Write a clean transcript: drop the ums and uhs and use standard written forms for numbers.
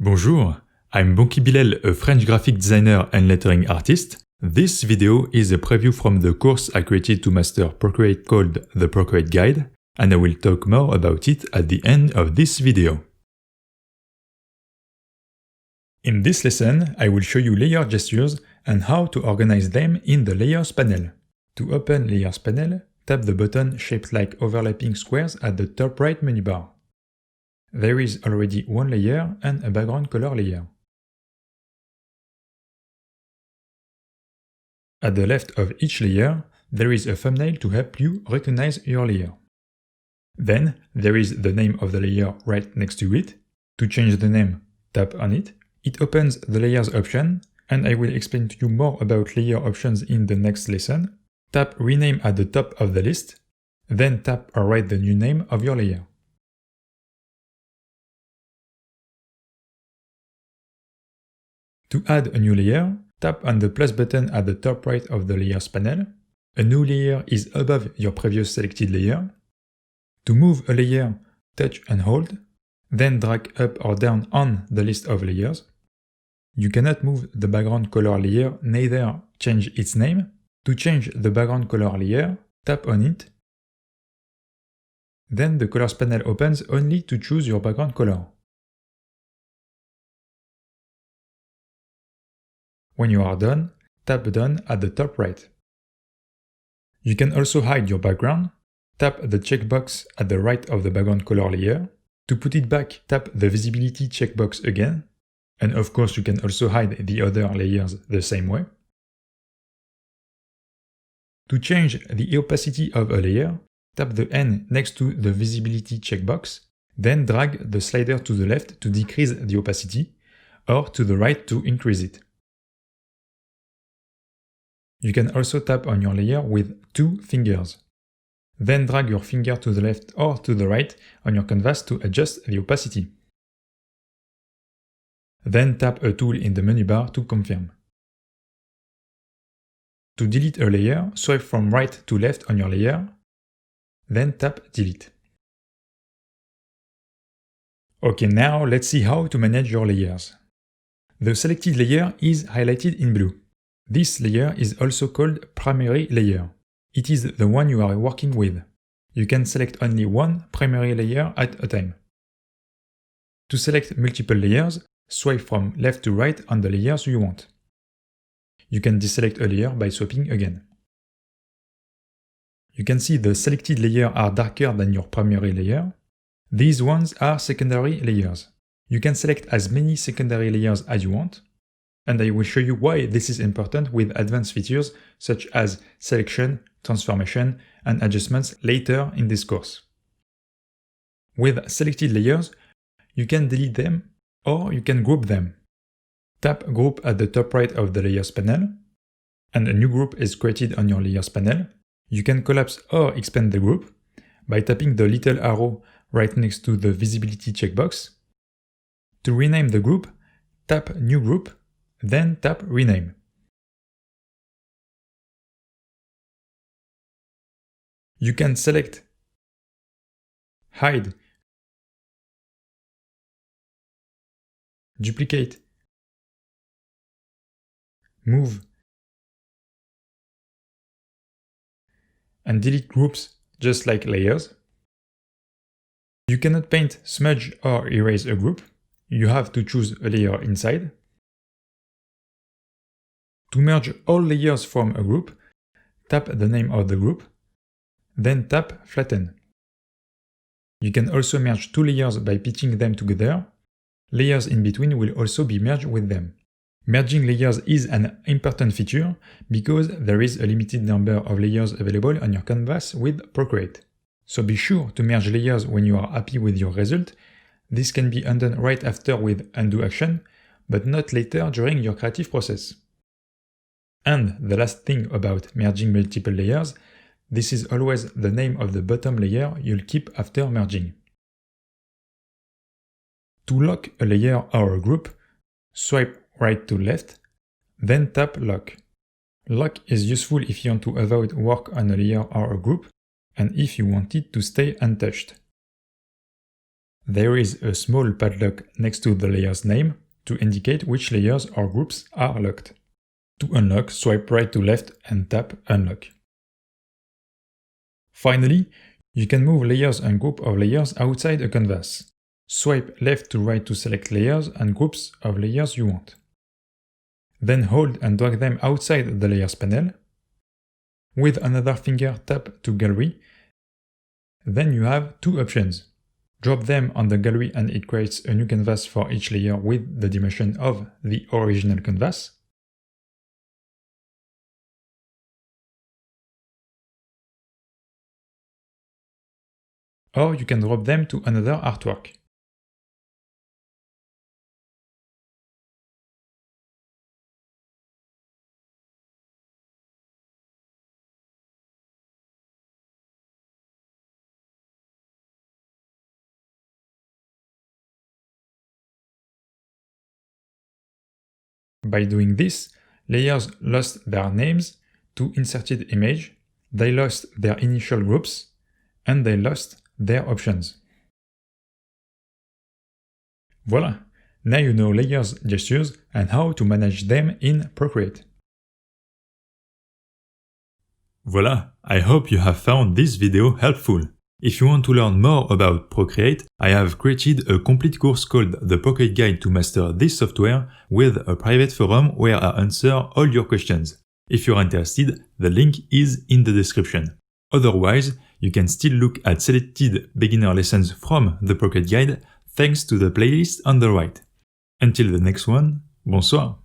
Bonjour, I'm Bonki Bilel, a French graphic designer and lettering artist. This video is a preview from the course I created to master Procreate called the Procreate Guide, and I will talk more about it at the end of this video. In this lesson, I will show you layer gestures and how to organize them in the Layers panel. To open Layers panel, tap the button shaped like overlapping squares at the top right menu bar. There is already one layer and a background color layer. At the left of each layer, there is a thumbnail to help you recognize your layer. Then, there is the name of the layer right next to it. To change the name, tap on it. It opens the Layers option, and I will explain to you more about layer options in the next lesson. Tap Rename at the top of the list, then tap or write the new name of your layer. To add a new layer, tap on the plus button at the top right of the Layers panel. A new layer is above your previous selected layer. To move a layer, touch and hold, then drag up or down on the list of layers. You cannot move the background color layer, neither change its name. To change the background color layer, tap on it. Then the Colors panel opens only to choose your background color. When you are done, tap Done at the top right. You can also hide your background. Tap the checkbox at the right of the background color layer. To put it back, tap the Visibility checkbox again. And of course, you can also hide the other layers the same way. To change the opacity of a layer, tap the N next to the Visibility checkbox, then drag the slider to the left to decrease the opacity, or to the right to increase it. You can also tap on your layer with two fingers. Then drag your finger to the left or to the right on your canvas to adjust the opacity. Then tap a tool in the menu bar to confirm. To delete a layer, swipe from right to left on your layer, then tap Delete. Okay, now let's see how to manage your layers. The selected layer is highlighted in blue. This layer is also called primary layer. It is the one you are working with. You can select only one primary layer at a time. To select multiple layers, swipe from left to right on the layers you want. You can deselect a layer by swiping again. You can see the selected layers are darker than your primary layer. These ones are secondary layers. You can select as many secondary layers as you want, and I will show you why this is important with advanced features such as selection, transformation, and adjustments later in this course. With selected layers, you can delete them or you can group them. Tap Group at the top right of the Layers panel, and a new group is created on your Layers panel. You can collapse or expand the group by tapping the little arrow right next to the Visibility checkbox. To rename the group, tap New Group, then tap Rename. You can select, hide, duplicate, move, and delete groups just like layers. You cannot paint, smudge, or erase a group. You have to choose a layer inside. To merge all layers from a group, tap the name of the group, then tap Flatten. You can also merge two layers by pitching them together. Layers in between will also be merged with them. Merging layers is an important feature because there is a limited number of layers available on your canvas with Procreate. So be sure to merge layers when you are happy with your result. This can be undone right after with Undo action, but not later during your creative process. And the last thing about merging multiple layers, this is always the name of the bottom layer you'll keep after merging. To lock a layer or a group, swipe right to left, then tap Lock. Lock is useful if you want to avoid work on a layer or a group, and if you want it to stay untouched. there is a small padlock next to the layer's name to indicate which layers or groups are locked. To unlock, swipe right to left and tap Unlock. Finally, you can move layers and group of layers outside a canvas. Swipe left to right to select layers and groups of layers you want. Then hold and drag them outside the Layers panel. With another finger, tap to Gallery. Then you have two options. Drop them on the gallery and it creates a new canvas for each layer with the dimension of the original canvas. Or you can drop them to another artwork. By doing this, layers lost their names to inserted image, they lost their initial groups, and they lost their options. Voila! Now you know layers gestures and how to manage them in Procreate. Voila! I hope you have found this video helpful. If you want to learn more about Procreate, I have created a complete course called The Procreate Guide to Master this software with a private forum where I answer all your questions. If you're interested, the link is in the description. Otherwise, you can still look at selected beginner lessons from the Procreate Guide thanks to the playlist on the right. Until the next one, bonsoir!